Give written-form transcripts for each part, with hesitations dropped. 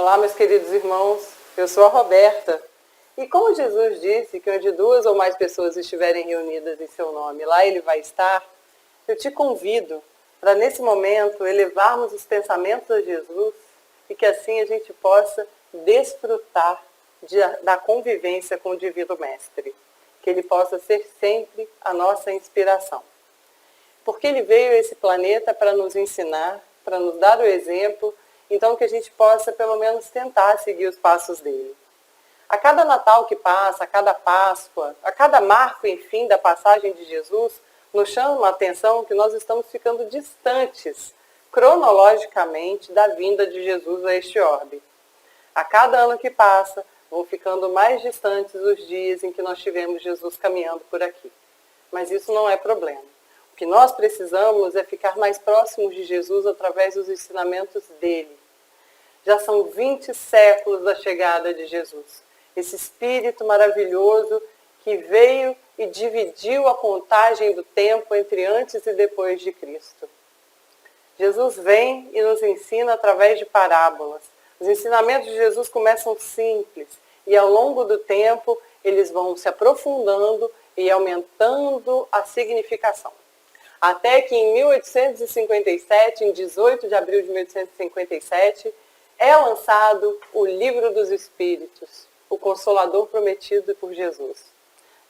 Olá, meus queridos irmãos, eu sou a Roberta. E como Jesus disse que onde duas ou mais pessoas estiverem reunidas em seu nome, lá ele vai estar, eu te convido para nesse momento elevarmos os pensamentos a Jesus e que assim a gente possa desfrutar da convivência com o Divino Mestre. Que ele possa ser sempre a nossa inspiração. Porque ele veio a esse planeta para nos ensinar, para nos dar o exemplo, então que a gente possa pelo menos tentar seguir os passos dele. A cada Natal que passa, a cada Páscoa, a cada marco, enfim, da passagem de Jesus, nos chama a atenção que nós estamos ficando distantes, cronologicamente, da vinda de Jesus a este orbe. A cada ano que passa, vão ficando mais distantes os dias em que nós tivemos Jesus caminhando por aqui. Mas isso não é problema. O que nós precisamos é ficar mais próximos de Jesus através dos ensinamentos dele. Já são 20 séculos da chegada de Jesus. Esse Espírito maravilhoso que veio e dividiu a contagem do tempo entre antes e depois de Cristo. Jesus vem e nos ensina através de parábolas. Os ensinamentos de Jesus começam simples e ao longo do tempo eles vão se aprofundando e aumentando a significação. Até que em 1857, em 18 de abril de 1857, é lançado o Livro dos Espíritos, o Consolador prometido por Jesus.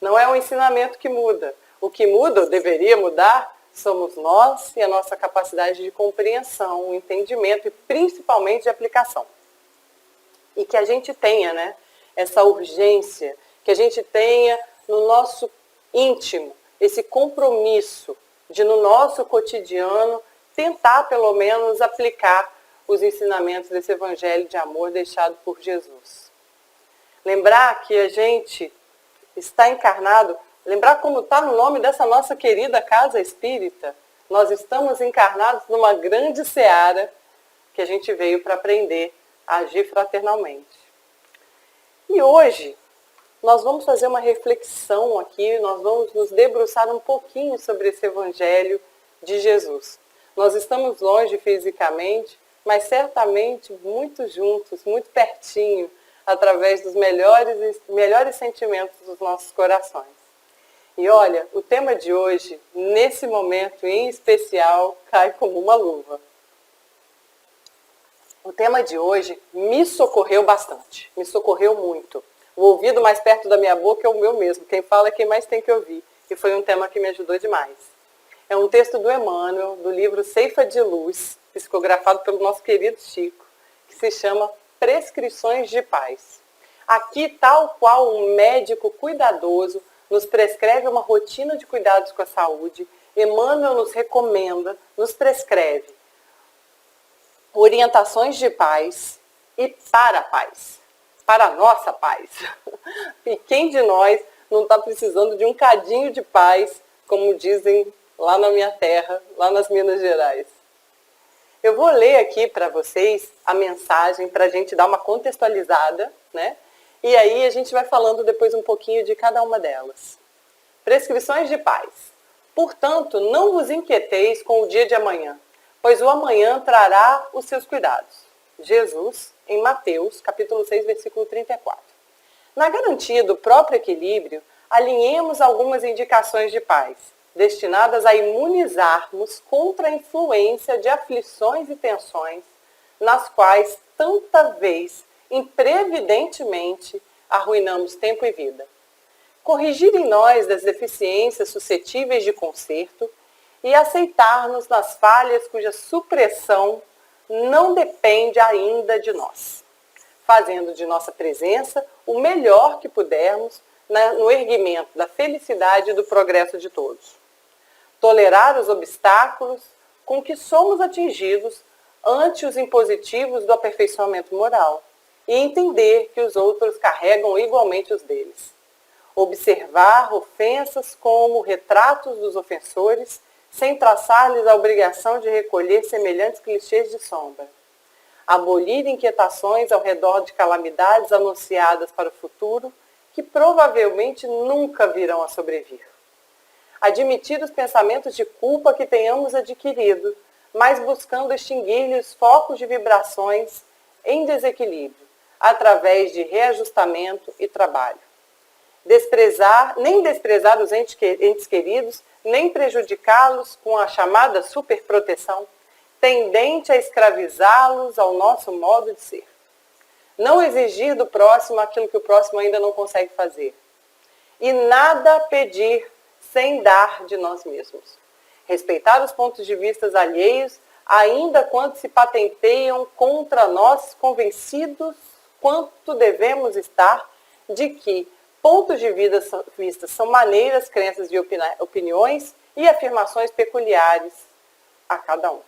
Não é um ensinamento que muda. O que muda, ou deveria mudar, somos nós e a nossa capacidade de compreensão, entendimento e principalmente de aplicação. E que a gente tenha, essa urgência, que a gente tenha no nosso íntimo esse compromisso de, no nosso cotidiano, tentar pelo menos aplicar os ensinamentos desse evangelho de amor deixado por Jesus. Lembrar que a gente está encarnado, lembrar como está no nome dessa nossa querida Casa Espírita, nós estamos encarnados numa grande seara que a gente veio para aprender a agir fraternalmente. E hoje, nós vamos fazer uma reflexão aqui, nós vamos nos debruçar um pouquinho sobre esse Evangelho de Jesus. Nós estamos longe fisicamente, mas certamente muito juntos, muito pertinho, através dos melhores sentimentos dos nossos corações. E olha, o tema de hoje, nesse momento em especial, cai como uma luva. O tema de hoje me socorreu bastante, me socorreu muito. O ouvido mais perto da minha boca é o meu mesmo, quem fala é quem mais tem que ouvir. E foi um tema que me ajudou demais. É um texto do Emmanuel, do livro Ceifa de Luz, psicografado pelo nosso querido Chico, que se chama Prescrições de Paz. Aqui, tal qual um médico cuidadoso nos prescreve uma rotina de cuidados com a saúde, Emmanuel nos recomenda, nos prescreve orientações de paz e para a paz, para a nossa paz. E quem de nós não está precisando de um cadinho de paz, como dizem lá na minha terra, lá nas Minas Gerais? Eu vou ler aqui para vocês a mensagem para a gente dar uma contextualizada, E aí a gente vai falando depois um pouquinho de cada uma delas. Prescrições de paz. Portanto, não vos inquieteis com o dia de amanhã, pois o amanhã trará os seus cuidados. Jesus, em Mateus, capítulo 6, versículo 34. Na garantia do próprio equilíbrio, alinhemos algumas indicações de paz, destinadas a imunizarmos contra a influência de aflições e tensões, nas quais tanta vez, imprevidentemente, arruinamos tempo e vida. Corrigir em nós das deficiências suscetíveis de conserto e aceitar-nos nas falhas cuja supressão não depende ainda de nós, fazendo de nossa presença o melhor que pudermos no erguimento da felicidade e do progresso de todos. Tolerar os obstáculos com que somos atingidos ante os impositivos do aperfeiçoamento moral e entender que os outros carregam igualmente os deles. Observar ofensas como retratos dos ofensores, sem traçar-lhes a obrigação de recolher semelhantes clichês de sombra. Abolir inquietações ao redor de calamidades anunciadas para o futuro, que provavelmente nunca virão a sobrevir. Admitir os pensamentos de culpa que tenhamos adquirido, mas buscando extinguir-lhes focos de vibrações em desequilíbrio, através de reajustamento e trabalho. Nem desprezar os entes queridos, nem prejudicá-los com a chamada superproteção, tendente a escravizá-los ao nosso modo de ser. Não exigir do próximo aquilo que o próximo ainda não consegue fazer. E nada pedir sem dar de nós mesmos. Respeitar os pontos de vista alheios, ainda quando se patenteiam contra nós, convencidos quanto devemos estar de que pontos de vista são maneiras, crenças e opiniões e afirmações peculiares a cada um.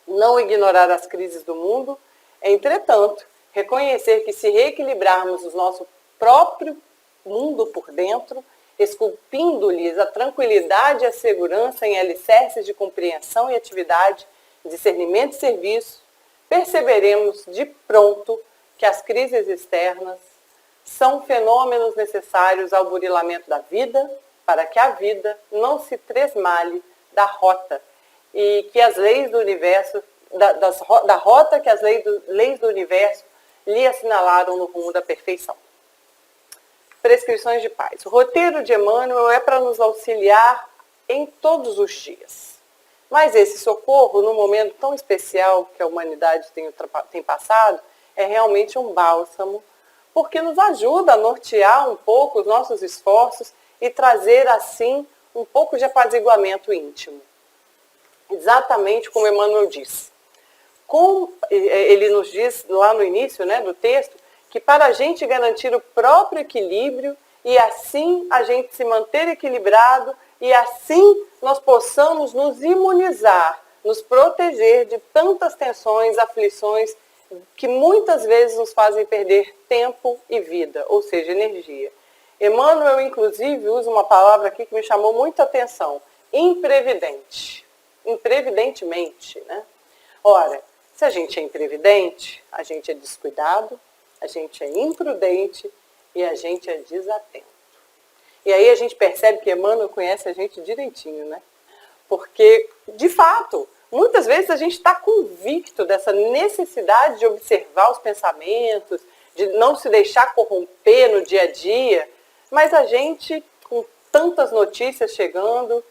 Não ignorar as crises do mundo, entretanto, reconhecer que se reequilibrarmos o nosso próprio mundo por dentro, esculpindo-lhes a tranquilidade e a segurança em alicerces de compreensão e atividade, discernimento e serviço, perceberemos de pronto que as crises externas são fenômenos necessários ao burilamento da vida, para que a vida não se tresmale da rota e que as leis do universo, da rota que as leis do universo lhe assinalaram no rumo da perfeição. Prescrições de paz. O roteiro de Emmanuel é para nos auxiliar em todos os dias. Mas esse socorro, num momento tão especial que a humanidade tem passado, é realmente um bálsamo, porque nos ajuda a nortear um pouco os nossos esforços e trazer, assim, um pouco de apaziguamento íntimo. Exatamente como Emmanuel diz. Ele nos diz lá no início, né, do texto, que para a gente garantir o próprio equilíbrio e assim a gente se manter equilibrado e assim nós possamos nos imunizar, nos proteger de tantas tensões, aflições que muitas vezes nos fazem perder tempo e vida, ou seja, energia. Emmanuel, inclusive, usa uma palavra aqui que me chamou muita atenção, imprevidente. Imprevidentemente, né? Ora, se a gente é imprevidente, a gente é descuidado, a gente é imprudente e a gente é desatento. E aí a gente percebe que Emmanuel conhece a gente direitinho, né? Porque, de fato, muitas vezes a gente está convicto dessa necessidade de observar os pensamentos, de não se deixar corromper no dia a dia, mas a gente, com tantas notícias chegando,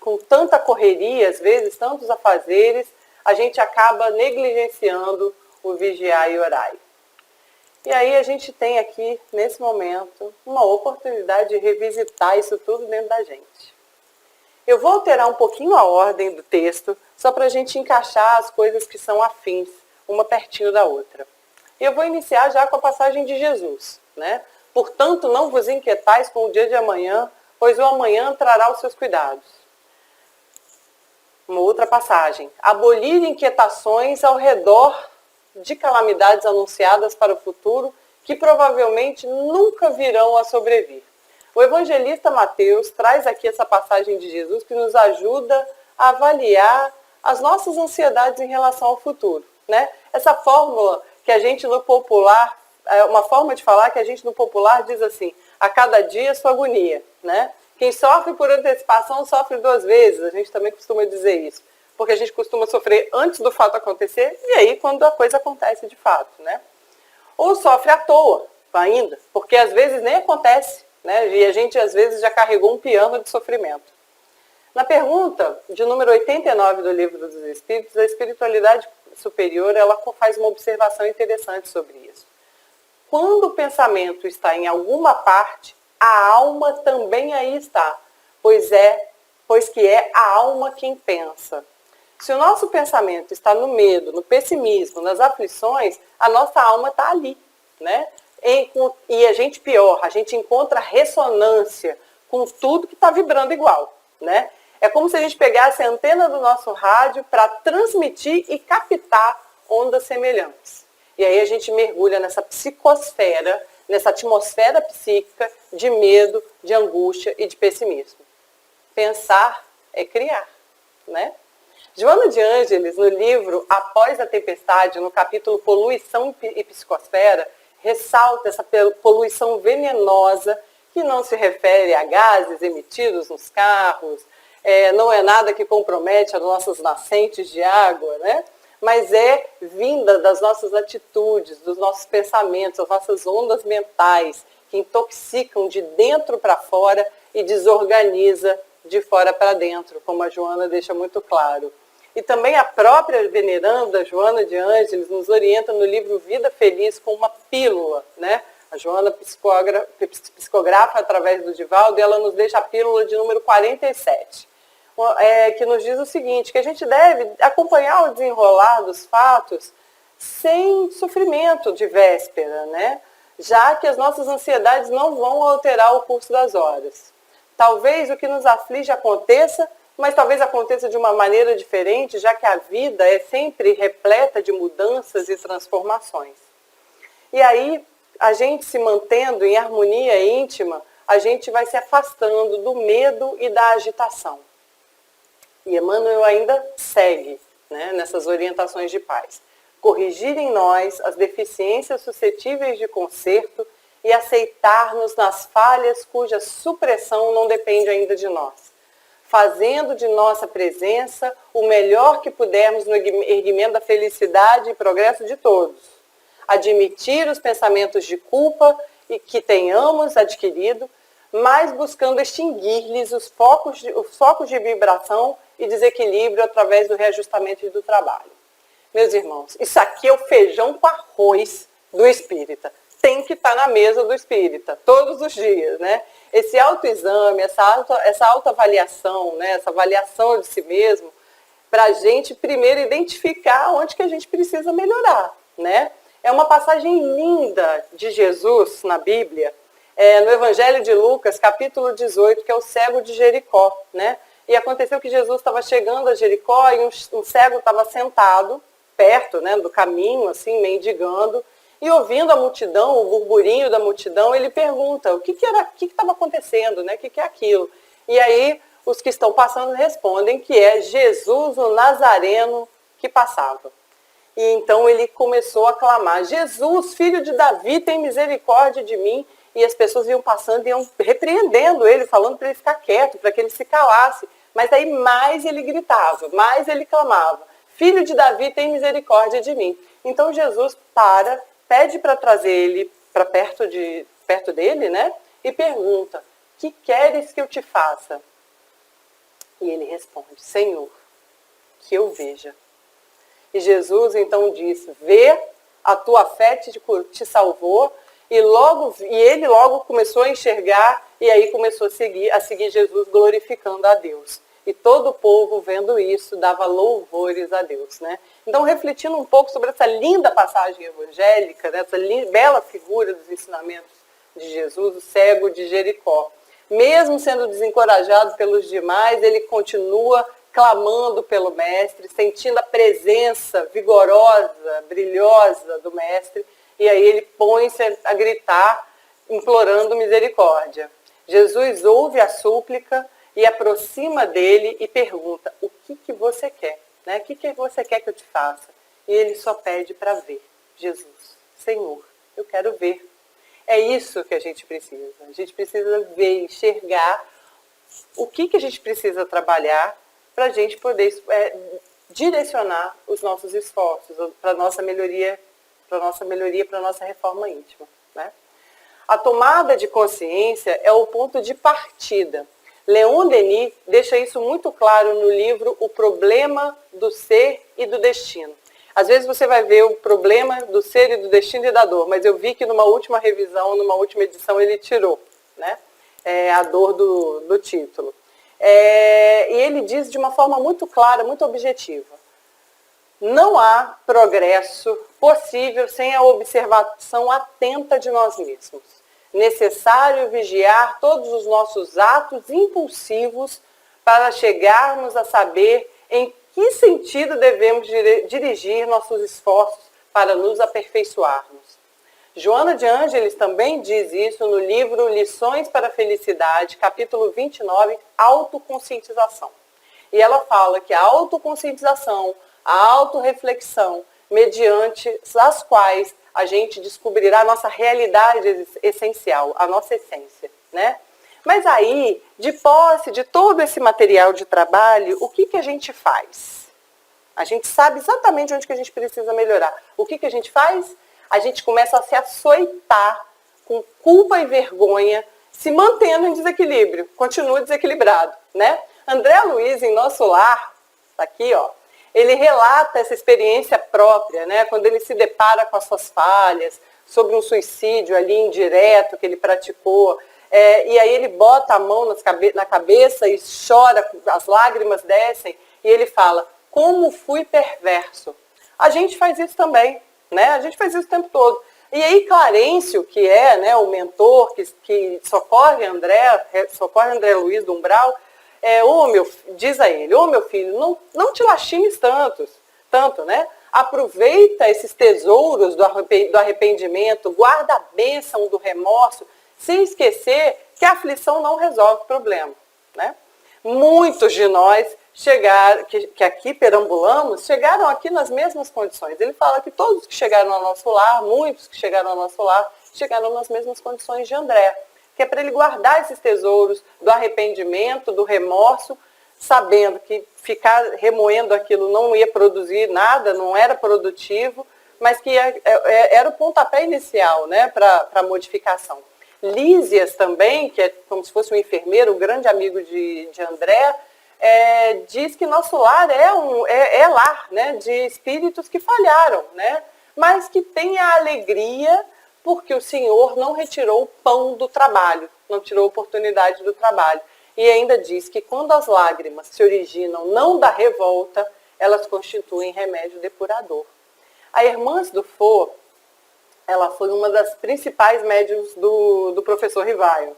com tanta correria, às vezes, tantos afazeres, a gente acaba negligenciando o vigiar e orar. E aí a gente tem aqui, nesse momento, uma oportunidade de revisitar isso tudo dentro da gente. Eu vou alterar um pouquinho a ordem do texto, só para a gente encaixar as coisas que são afins, uma pertinho da outra. E eu vou iniciar já com a passagem de Jesus, né? Portanto, não vos inquietais com o dia de amanhã, pois o amanhã trará os seus cuidados. Uma outra passagem. Abolir inquietações ao redor de calamidades anunciadas para o futuro, que provavelmente nunca virão a sobrevir. O evangelista Mateus traz aqui essa passagem de Jesus que nos ajuda a avaliar as nossas ansiedades em relação ao futuro, né? Essa fórmula que a gente no popular, uma forma de falar que a gente no popular diz assim, a cada dia sua agonia, né? Quem sofre por antecipação sofre duas vezes, a gente também costuma dizer isso. Porque a gente costuma sofrer antes do fato acontecer e aí quando a coisa acontece de fato, né? Ou sofre à toa ainda, porque às vezes nem acontece, né? E a gente às vezes já carregou um piano de sofrimento. Na pergunta de número 89 do Livro dos Espíritos, a espiritualidade superior, ela faz uma observação interessante sobre isso. Quando o pensamento está em alguma parte, a alma também aí está, pois que é a alma quem pensa. Se o nosso pensamento está no medo, no pessimismo, nas aflições, a nossa alma está ali, né? E a gente pior, a gente encontra ressonância com tudo que está vibrando igual, né? É como se a gente pegasse a antena do nosso rádio para transmitir e captar ondas semelhantes. E aí a gente mergulha nessa psicosfera, nessa atmosfera psíquica de medo, de angústia e de pessimismo. Pensar é criar, né? Joana de Ângeles, no livro Após a Tempestade, no capítulo Poluição e Psicosfera, ressalta essa poluição venenosa que não se refere a gases emitidos nos carros, não é nada que compromete as nossas nascentes de água, né? mas é vinda das nossas atitudes, dos nossos pensamentos, das nossas ondas mentais, que intoxicam de dentro para fora e desorganiza de fora para dentro, como a Joana deixa muito claro. E também a própria veneranda Joana de Ângeles nos orienta no livro Vida Feliz com uma pílula, né? A Joana psicografa através do Divaldo e ela nos deixa a pílula de número 47, que nos diz o seguinte, que a gente deve acompanhar o desenrolar dos fatos sem sofrimento de véspera, né? Já que as nossas ansiedades não vão alterar o curso das horas. Talvez o que nos aflige aconteça, mas talvez aconteça de uma maneira diferente, já que a vida é sempre repleta de mudanças e transformações. E aí, a gente se mantendo em harmonia íntima, a gente vai se afastando do medo e da agitação. E Emmanuel ainda segue, né, nessas orientações de paz. Corrigir em nós as deficiências suscetíveis de conserto e aceitar-nos nas falhas cuja supressão não depende ainda de nós, fazendo de nossa presença o melhor que pudermos no erguimento da felicidade e progresso de todos. Admitir os pensamentos de culpa e que tenhamos adquirido, mas buscando extinguir-lhes os focos de vibração e desequilíbrio através do reajustamento e do trabalho. Meus irmãos, isso aqui é o feijão com arroz do espírita. Tem que estar na mesa do espírita, todos os dias, né? Esse autoexame, essa autoavaliação, né? Essa avaliação de si mesmo, para a gente primeiro identificar onde que a gente precisa melhorar, né? É uma passagem linda de Jesus na Bíblia, no Evangelho de Lucas, capítulo 18, que é o cego de Jericó, né? E aconteceu que Jesus estava chegando a Jericó e um cego estava sentado perto, né, do caminho, assim, mendigando, e ouvindo a multidão, o burburinho da multidão, ele pergunta o que estava acontecendo, né? O que é aquilo? E aí os que estão passando respondem que é Jesus o Nazareno que passava. E então ele começou a clamar, Jesus, filho de Davi, tem misericórdia de mim. E as pessoas iam passando e iam repreendendo ele, falando para ele ficar quieto, para que ele se calasse. Mas aí mais ele gritava, mais ele clamava, filho de Davi, tem misericórdia de mim. Então Jesus pede para trazer ele para perto dele, né? E pergunta, que queres que eu te faça? E ele responde, Senhor, que eu veja. E Jesus então diz, vê, a tua fé te salvou. E ele logo começou a enxergar e aí começou a seguir Jesus glorificando a Deus. E todo o povo, vendo isso, dava louvores a Deus, né? Então, refletindo um pouco sobre essa linda passagem evangélica, né, essa bela figura dos ensinamentos de Jesus, o cego de Jericó. Mesmo sendo desencorajado pelos demais, ele continua clamando pelo Mestre, sentindo a presença vigorosa, brilhosa do Mestre, e aí ele põe-se a gritar, implorando misericórdia. Jesus ouve a súplica e aproxima dele e pergunta, o que você quer? Né? O que você quer que eu te faça? E ele só pede para ver. Jesus, Senhor, eu quero ver. É isso que a gente precisa. A gente precisa ver, enxergar o que a gente precisa trabalhar para a gente poder direcionar os nossos esforços para a nossa melhoria, para a nossa reforma íntima. Né? A tomada de consciência é o ponto de partida. Leon Denis deixa isso muito claro no livro O Problema do Ser e do Destino. Às vezes você vai ver o problema do ser e do destino e da dor, mas eu vi que numa última revisão, numa última edição, ele tirou, né? A dor do título. E ele diz de uma forma muito clara, muito objetiva. Não há progresso possível sem a observação atenta de nós mesmos. Necessário vigiar todos os nossos atos impulsivos para chegarmos a saber em que sentido devemos dirigir nossos esforços para nos aperfeiçoarmos. Joana de Ângeles também diz isso no livro Lições para a Felicidade, capítulo 29, Autoconscientização. E ela fala que a autoconscientização, a autorreflexão, mediante as quais a gente descobrirá a nossa realidade essencial, a nossa essência, né? Mas aí, de posse de todo esse material de trabalho, o que a gente faz? A gente sabe exatamente onde que a gente precisa melhorar. O que a gente faz? A gente começa a se açoitar com culpa e vergonha, se mantendo em desequilíbrio, continua desequilibrado, né? André Luiz, em Nosso Lar, tá aqui, ó, ele relata essa experiência própria, né? Quando ele se depara com as suas falhas, sobre um suicídio ali indireto que ele praticou, e aí ele bota a mão na cabeça e chora, as lágrimas descem, e ele fala, como fui perverso. A gente faz isso também, né? A gente faz isso o tempo todo. E aí Clarencio, que é, né, o mentor que socorre André Luiz do umbral, diz a ele, meu filho, não te lastimes tanto, né? Aproveita esses tesouros do arrependimento, guarda a bênção do remorso, sem esquecer que a aflição não resolve o problema, né? Muitos de nós que aqui perambulamos, chegaram aqui nas mesmas condições. Ele fala que todos que chegaram ao nosso lar, muitos que chegaram ao nosso lar, chegaram nas mesmas condições de André, que é para ele guardar esses tesouros do arrependimento, do remorso, sabendo que ficar remoendo aquilo não ia produzir nada, não era produtivo, mas que era o pontapé inicial, né, para a modificação. Lísias também, que é como se fosse um enfermeiro, um grande amigo de André, diz que nosso lar é lar, né, de espíritos que falharam, né, mas que tem a alegria porque o Senhor não retirou o pão do trabalho, não tirou a oportunidade do trabalho. E ainda diz que quando as lágrimas se originam não da revolta, elas constituem remédio depurador. A Hermance Dufour, ela foi uma das principais médiuns do professor Rivaio.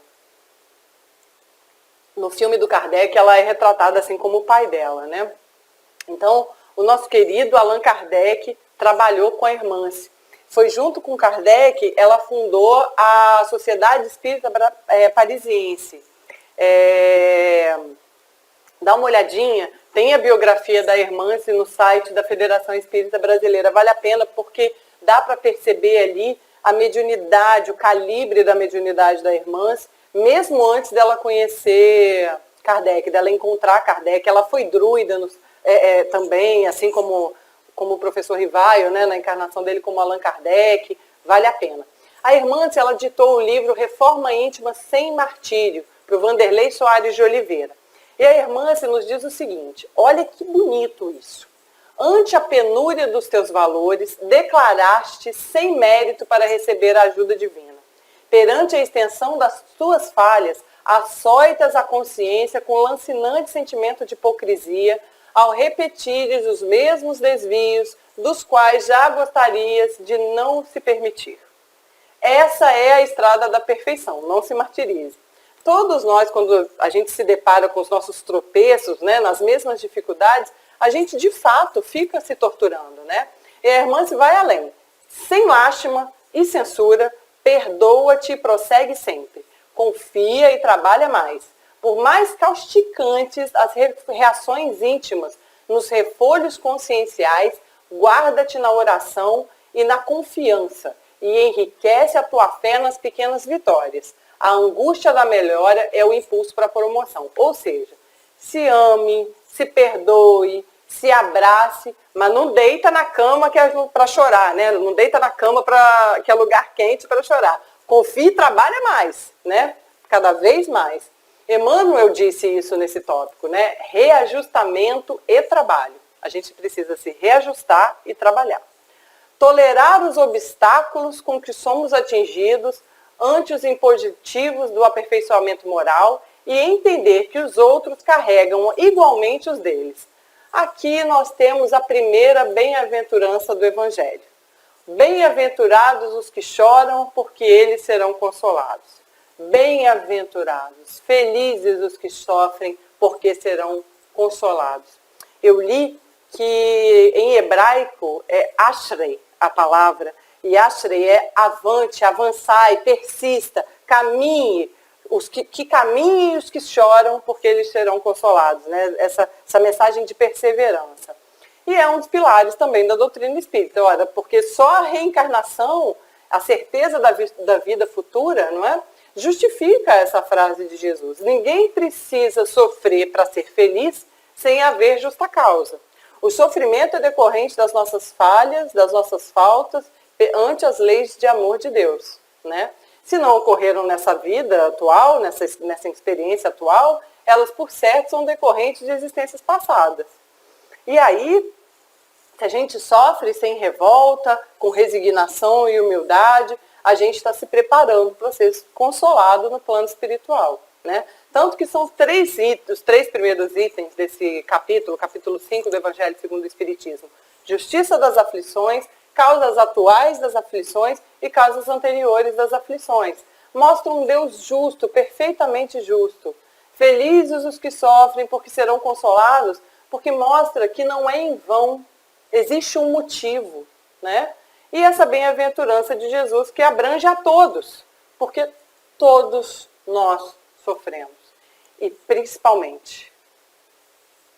No filme do Kardec, ela é retratada assim como o pai dela, né? Então, o nosso querido Allan Kardec trabalhou com a Hermance. Foi junto com Kardec, ela fundou a Sociedade Espírita Parisiense. Dá uma olhadinha, tem a biografia da Hermance no site da Federação Espírita Brasileira. Vale a pena porque dá para perceber ali a mediunidade, o calibre da mediunidade da Hermance, mesmo antes dela conhecer Kardec, dela encontrar Kardec. Ela foi druida também, assim como o professor Rivaio, né, na encarnação dele como Allan Kardec, vale a pena. A Hermance, ela ditou o livro Reforma Íntima Sem Martírio, para o Vanderlei Soares de Oliveira. E a Hermance nos diz o seguinte, olha que bonito isso. Ante a penúria dos teus valores, declaraste sem mérito para receber a ajuda divina. Perante a extensão das tuas falhas, açoitas a consciência com lancinante sentimento de hipocrisia, ao repetires os mesmos desvios, dos quais já gostarias de não se permitir. Essa é a estrada da perfeição, não se martirize. Todos nós, quando a gente se depara com os nossos tropeços, né, nas mesmas dificuldades, a gente de fato fica se torturando, né? E a Hermance vai além. Sem lástima e censura, perdoa-te e prossegue sempre. Confia e trabalha mais. Por mais causticantes as reações íntimas nos refolhos conscienciais, guarda-te na oração e na confiança e enriquece a tua fé nas pequenas vitórias. A angústia da melhora é o impulso para a promoção. Ou seja, se ame, se perdoe, se abrace, mas não deita na cama que é para chorar, né? Não deita na cama que é lugar quente para chorar. Confie e trabalha mais, né? Cada vez mais. Emmanuel disse isso nesse tópico, né? Reajustamento e trabalho. A gente precisa se reajustar e trabalhar. Tolerar os obstáculos com que somos atingidos ante os impositivos do aperfeiçoamento moral e entender que os outros carregam igualmente os deles. Aqui nós temos a primeira bem-aventurança do Evangelho. Bem-aventurados os que choram, porque eles serão consolados. Bem-aventurados, felizes os que sofrem, porque serão consolados. Eu li que em hebraico é ashrei a palavra, e ashrei é avante, avançai, persista, caminhe, que caminhem os que choram, porque eles serão consolados, né? Essa mensagem de perseverança. E é um dos pilares também da doutrina espírita, olha, porque só a reencarnação, a certeza da vida futura, não é? Justifica essa frase de Jesus. Ninguém precisa sofrer para ser feliz sem haver justa causa. O sofrimento é decorrente das nossas falhas, das nossas faltas, ante as leis de amor de Deus, né? Se não ocorreram nessa vida atual, nessa experiência atual, elas, por certo, são decorrentes de existências passadas. E aí, se a gente sofre sem revolta, com resignação e humildade, a gente está se preparando para ser consolado no plano espiritual, né? Tanto que são os três primeiros itens desse capítulo 5 do Evangelho segundo o Espiritismo. Justiça das aflições, causas atuais das aflições e causas anteriores das aflições. Mostra um Deus justo, perfeitamente justo. Felizes os que sofrem, porque serão consolados, porque mostra que não é em vão, existe um motivo, né? E essa bem-aventurança de Jesus que abrange a todos, porque todos nós sofremos. E principalmente,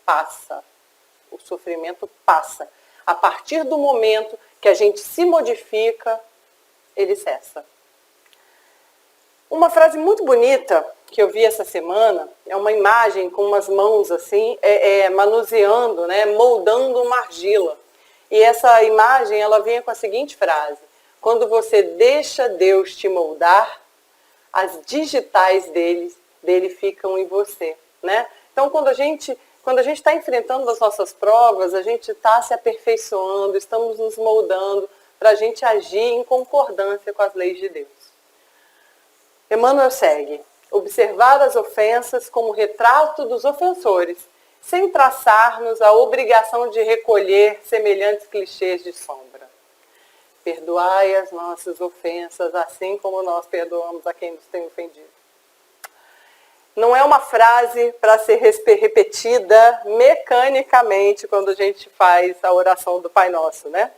passa. O sofrimento passa. A partir do momento que a gente se modifica, ele cessa. Uma frase muito bonita que eu vi essa semana, é uma imagem com umas mãos assim, manuseando, né, moldando uma argila. E essa imagem, ela vinha com a seguinte frase: quando você deixa Deus te moldar, as digitais dele ficam em você, né? Então, quando a gente está enfrentando as nossas provas, a gente está se aperfeiçoando, estamos nos moldando para a gente agir em concordância com as leis de Deus. Emmanuel segue: observar as ofensas como retrato dos ofensores, sem traçar-nos a obrigação de recolher semelhantes clichês de sombra. Perdoai as nossas ofensas, assim como nós perdoamos a quem nos tem ofendido. Não é uma frase para ser repetida mecanicamente quando a gente faz a oração do Pai Nosso, né?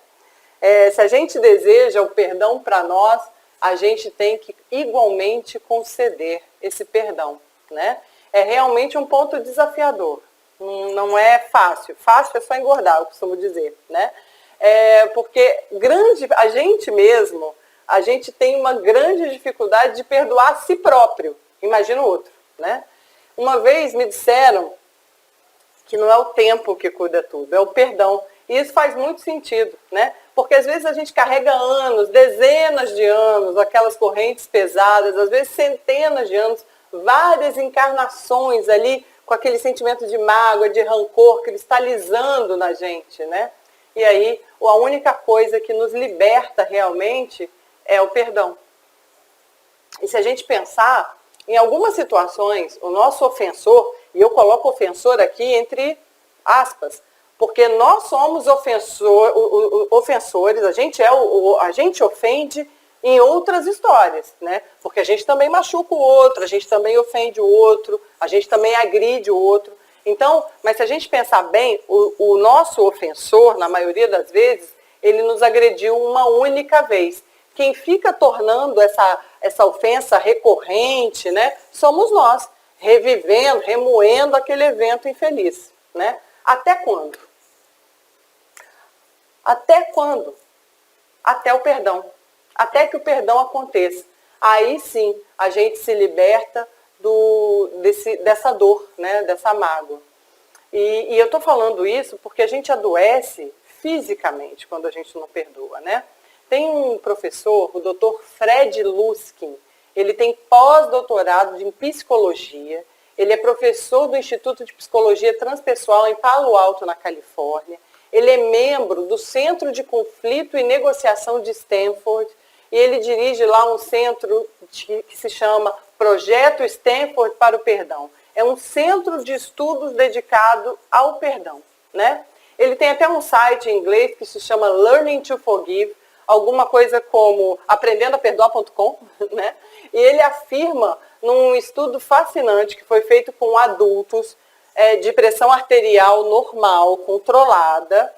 Se a gente deseja o perdão para nós, a gente tem que igualmente conceder esse perdão, né? É realmente um ponto desafiador. Não é fácil. Fácil é só engordar, eu costumo dizer, né? Porque a gente tem uma grande dificuldade de perdoar a si próprio. Imagina o outro, né? Uma vez me disseram que não é o tempo que cuida tudo, é o perdão. E isso faz muito sentido, né? Porque às vezes a gente carrega anos, dezenas de anos, aquelas correntes pesadas, às vezes centenas de anos, várias encarnações ali, com aquele sentimento de mágoa, de rancor, cristalizando na gente, né? E aí, a única coisa que nos liberta realmente é o perdão. E se a gente pensar, em algumas situações, o nosso ofensor, e eu coloco ofensor aqui entre aspas, porque nós somos ofensores, a gente ofende em outras histórias, né? Porque a gente também machuca o outro, a gente também ofende o outro, a gente também agride o outro. Então, mas se a gente pensar bem, o nosso ofensor, na maioria das vezes, ele nos agrediu uma única vez. Quem fica tornando essa ofensa recorrente, né, somos nós, revivendo, remoendo aquele evento infeliz, né? Até quando? Até quando? Até o perdão. Até que o perdão aconteça. Aí sim, a gente se liberta dessa dor, né, dessa mágoa. E eu estou falando isso porque a gente adoece fisicamente quando a gente não perdoa, né? Tem um professor, o Dr. Fred Luskin, ele tem pós-doutorado em psicologia, ele é professor do Instituto de Psicologia Transpessoal em Palo Alto, na Califórnia, ele é membro do Centro de Conflito e Negociação de Stanford, e ele dirige lá um centro que se chama Projeto Stanford para o Perdão. É um centro de estudos dedicado ao perdão, né? Ele tem até um site em inglês que se chama Learning to Forgive, alguma coisa como aprendendoaperdoar.com, né? E ele afirma, num estudo fascinante que foi feito com adultos de pressão arterial normal, controlada,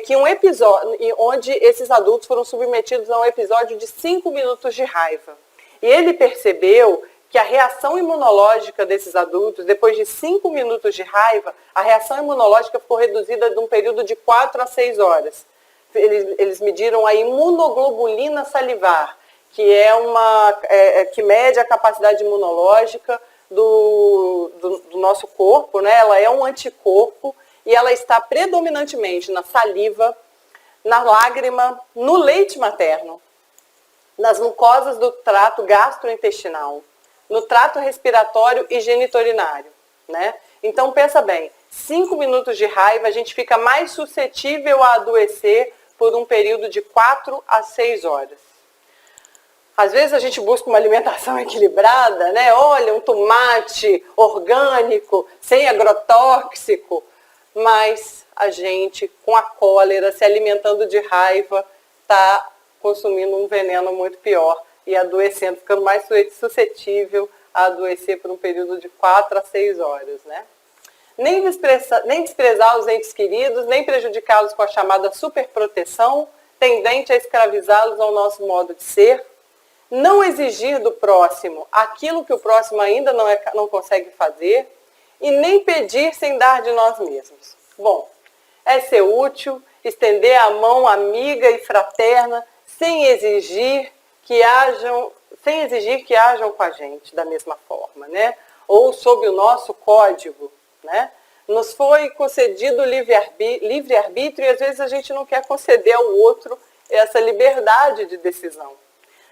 que um episódio, onde esses adultos foram submetidos a um episódio de 5 minutos de raiva. E ele percebeu que a reação imunológica desses adultos, depois de 5 minutos de raiva, a reação imunológica ficou reduzida de um período de 4 a 6 horas. Eles mediram a imunoglobulina salivar, que que mede a capacidade imunológica do nosso corpo, né? Ela é um anticorpo e ela está predominantemente na saliva, na lágrima, no leite materno, nas mucosas do trato gastrointestinal, no trato respiratório e geniturinário, né? Então pensa bem, 5 minutos de raiva a gente fica mais suscetível a adoecer por um período de 4 a 6 horas. Às vezes a gente busca uma alimentação equilibrada, né? Olha, um tomate orgânico, sem agrotóxico, mas a gente, com a cólera, se alimentando de raiva, está consumindo um veneno muito pior e adoecendo, ficando mais suscetível a adoecer por um período de 4 a 6 horas, né? Nem desprezar os entes queridos, nem prejudicá-los com a chamada superproteção, tendente a escravizá-los ao nosso modo de ser. Não exigir do próximo aquilo que o próximo ainda não consegue fazer e nem pedir sem dar de nós mesmos. Bom, é ser útil, estender a mão amiga e fraterna sem exigir que ajam com a gente da mesma forma, né? Ou sob o nosso código, né? Nos foi concedido livre-arbítrio e às vezes a gente não quer conceder ao outro essa liberdade de decisão.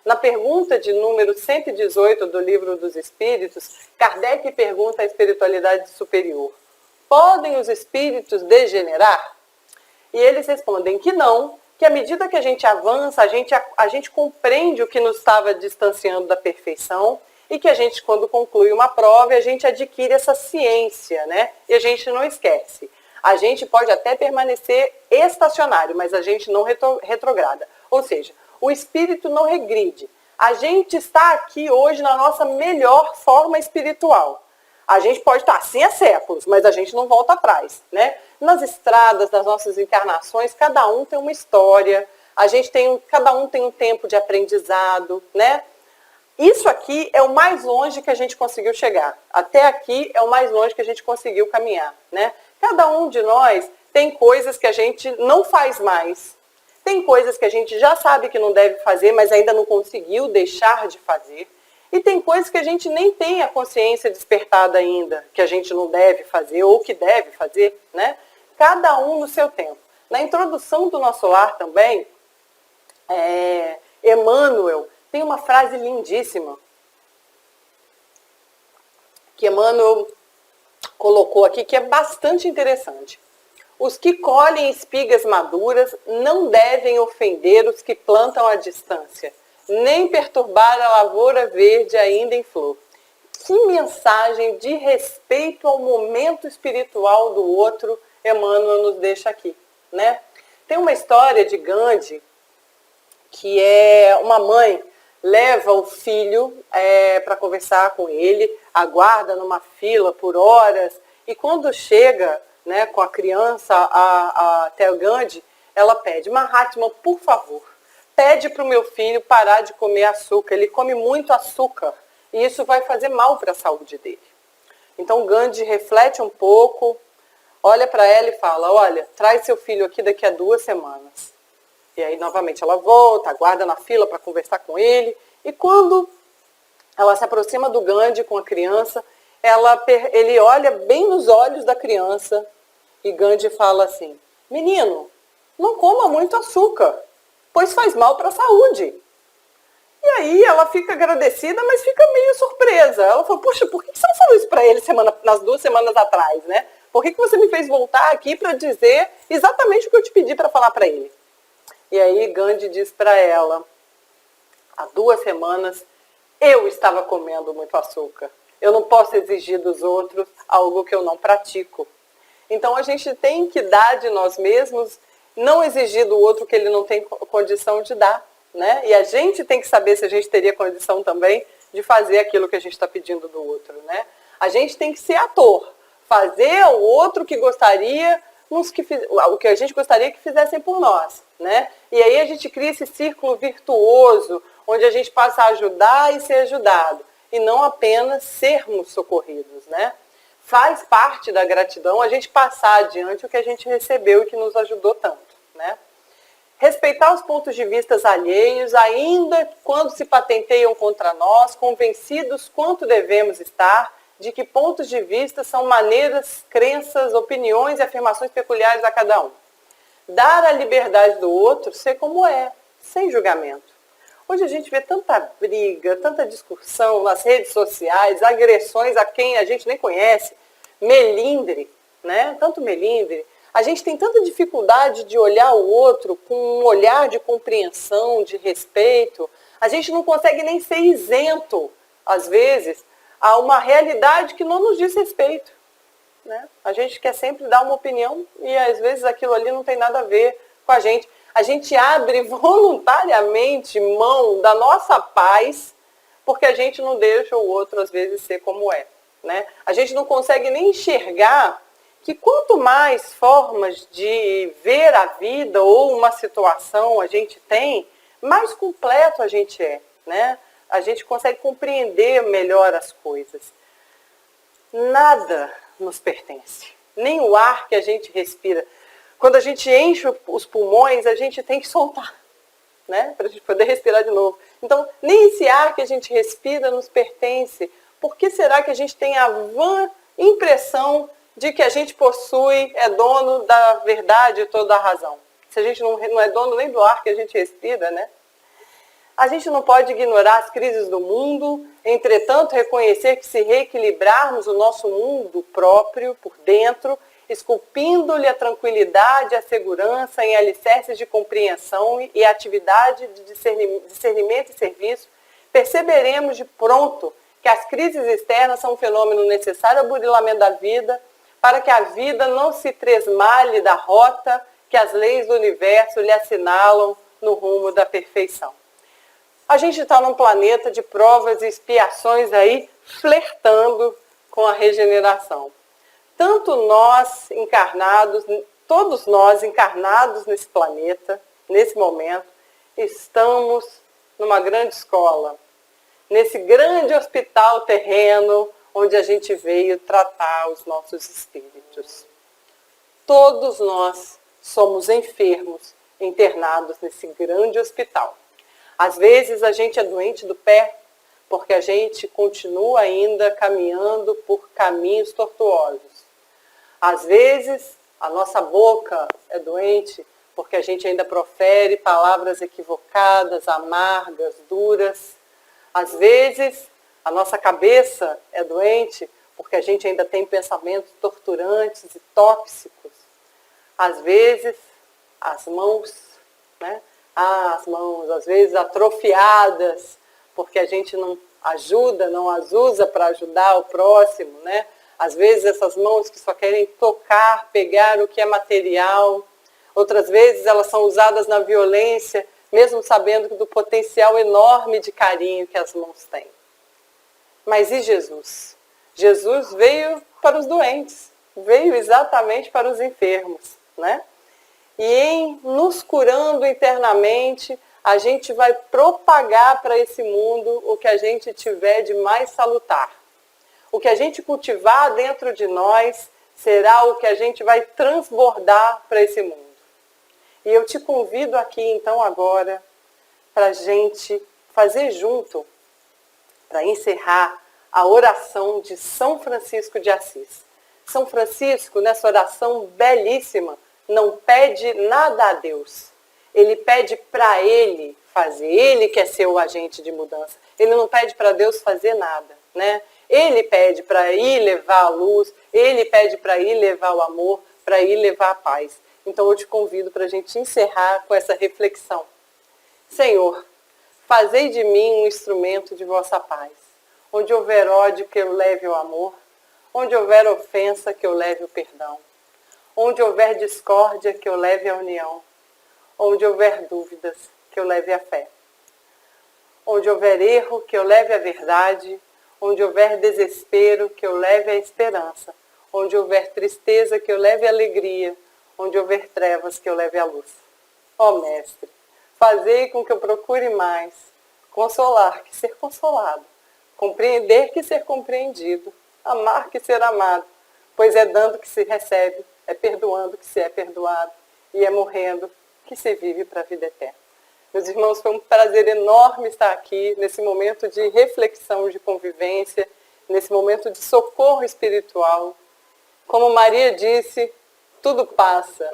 Na pergunta de número 118 do Livro dos Espíritos, Kardec pergunta à espiritualidade superior: podem os espíritos degenerar? E eles respondem que não, que à medida que a gente avança, a gente compreende o que nos estava distanciando da perfeição e que a gente, quando conclui uma prova, a gente adquire essa ciência, né? E a gente não esquece. A gente pode até permanecer estacionário, mas a gente não retrograda. Ou seja, o espírito não regride. A gente está aqui hoje na nossa melhor forma espiritual. A gente pode estar assim há séculos, mas a gente não volta atrás, né? Nas estradas das nossas encarnações, cada um tem uma história, cada um tem um tempo de aprendizado, né? Isso aqui é o mais longe que a gente conseguiu chegar. Até aqui é o mais longe que a gente conseguiu caminhar, né? Cada um de nós tem coisas que a gente não faz mais. Tem coisas que a gente já sabe que não deve fazer, mas ainda não conseguiu deixar de fazer. E tem coisas que a gente nem tem a consciência despertada ainda, que a gente não deve fazer ou que deve fazer, né? Cada um no seu tempo. Na introdução do nosso lar também, Emmanuel tem uma frase lindíssima que Emmanuel colocou aqui, que é bastante interessante. Os que colhem espigas maduras não devem ofender os que plantam à distância, nem perturbar a lavoura verde ainda em flor. Que mensagem de respeito ao momento espiritual do outro Emmanuel nos deixa aqui, né? Tem uma história de Gandhi, que é uma mãe leva o filho para conversar com ele, aguarda numa fila por horas, e quando chega, né, com a criança até o Gandhi, ela pede: Mahatma, por favor, pede para o meu filho parar de comer açúcar, ele come muito açúcar e isso vai fazer mal para a saúde dele. Então Gandhi reflete um pouco, olha para ela e fala: olha, traz seu filho aqui daqui a 2 semanas. E aí novamente ela volta, aguarda na fila para conversar com ele, e quando ela se aproxima do Gandhi com a criança, ele olha bem nos olhos da criança e Gandhi fala assim: menino, não coma muito açúcar, pois faz mal para a saúde. E aí ela fica agradecida, mas fica meio surpresa. Ela fala: poxa, por que você não falou isso para ele nas 2 semanas atrás, né? Por que você me fez voltar aqui para dizer exatamente o que eu te pedi para falar para ele? E aí Gandhi diz para ela: há 2 semanas eu estava comendo muito açúcar. Eu não posso exigir dos outros algo que eu não pratico. Então a gente tem que dar de nós mesmos, não exigir do outro que ele não tem condição de dar, né? E a gente tem que saber se a gente teria condição também de fazer aquilo que a gente está pedindo do outro, né? A gente tem que ser ator, fazer ao outro o que o que a gente gostaria que fizessem por nós, né? E aí a gente cria esse círculo virtuoso, onde a gente passa a ajudar e ser ajudado, e não apenas sermos socorridos, né? Faz parte da gratidão a gente passar adiante o que a gente recebeu e que nos ajudou tanto, né? Respeitar os pontos de vista alheios, ainda quando se patenteiam contra nós, convencidos quanto devemos estar de que pontos de vista são maneiras, crenças, opiniões e afirmações peculiares a cada um. Dar a liberdade do outro ser como é, sem julgamento. Hoje a gente vê tanta briga, tanta discussão nas redes sociais, agressões a quem a gente nem conhece, melindre, né? Tanto melindre. A gente tem tanta dificuldade de olhar o outro com um olhar de compreensão, de respeito. A gente não consegue nem ser isento, às vezes, a uma realidade que não nos diz respeito, né? A gente quer sempre dar uma opinião e às vezes aquilo ali não tem nada a ver com a gente. A gente abre voluntariamente mão da nossa paz porque a gente não deixa o outro às vezes ser como é, né? A gente não consegue nem enxergar que quanto mais formas de ver a vida ou uma situação a gente tem, mais completo a gente é, né? A gente consegue compreender melhor as coisas. Nada nos pertence, nem o ar que a gente respira. Quando a gente enche os pulmões, a gente tem que soltar, né? Para a gente poder respirar de novo. Então, nem esse ar que a gente respira nos pertence. Por que será que a gente tem a vã impressão de que a gente possui, é dono da verdade e toda a razão? Se a gente não é dono nem do ar que a gente respira, né? A gente não pode ignorar as crises do mundo, entretanto, reconhecer que se reequilibrarmos o nosso mundo próprio por dentro, esculpindo-lhe a tranquilidade e a segurança em alicerces de compreensão e atividade de discernimento e serviço, perceberemos de pronto que as crises externas são um fenômeno necessário ao burilamento da vida, para que a vida não se tresmalhe da rota que as leis do universo lhe assinalam no rumo da perfeição. A gente está num planeta de provas e expiações aí, flertando com a regeneração. Tanto nós encarnados, todos nós encarnados nesse planeta, nesse momento, estamos numa grande escola, nesse grande hospital terreno onde a gente veio tratar os nossos espíritos. Todos nós somos enfermos, internados nesse grande hospital. Às vezes a gente é doente do pé, porque a gente continua ainda caminhando por caminhos tortuosos. Às vezes a nossa boca é doente, porque a gente ainda profere palavras equivocadas, amargas, duras. Às vezes a nossa cabeça é doente, porque a gente ainda tem pensamentos torturantes e tóxicos. Às vezes as mãos, né? As mãos, às vezes atrofiadas, porque a gente não ajuda, não as usa para ajudar o próximo, né? Às vezes essas mãos que só querem tocar, pegar o que é material. Outras vezes elas são usadas na violência, mesmo sabendo do potencial enorme de carinho que as mãos têm. Mas e Jesus? Jesus veio para os doentes, veio exatamente para os enfermos, né? E em nos curando internamente, a gente vai propagar para esse mundo o que a gente tiver de mais salutar. O que a gente cultivar dentro de nós será o que a gente vai transbordar para esse mundo. E eu te convido aqui, então, agora, para a gente fazer junto, para encerrar a oração de São Francisco de Assis. São Francisco, nessa oração belíssima, não pede nada a Deus. Ele pede para Ele fazer. Ele quer ser o agente de mudança. Ele não pede para Deus fazer nada, né? Ele pede para ir levar a luz, Ele pede para ir levar o amor, para ir levar a paz. Então eu te convido para a gente encerrar com essa reflexão. Senhor, fazei de mim um instrumento de vossa paz. Onde houver ódio, que eu leve o amor. Onde houver ofensa, que eu leve o perdão. Onde houver discórdia, que eu leve a união. Onde houver dúvidas, que eu leve a fé. Onde houver erro, que eu leve a verdade. Onde houver desespero, que eu leve a esperança. Onde houver tristeza, que eu leve a alegria. Onde houver trevas, que eu leve a luz. Ó Mestre, fazei com que eu procure mais consolar que ser consolado, compreender que ser compreendido, amar que ser amado, pois é dando que se recebe, é perdoando que se é perdoado, e é morrendo que se vive para a vida eterna. Meus irmãos, foi um prazer enorme estar aqui nesse momento de reflexão, de convivência, nesse momento de socorro espiritual. Como Maria disse, tudo passa.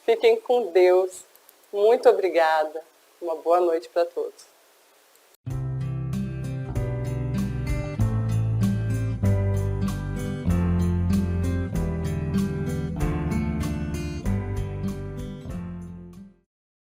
Fiquem com Deus. Muito obrigada. Uma boa noite para todos.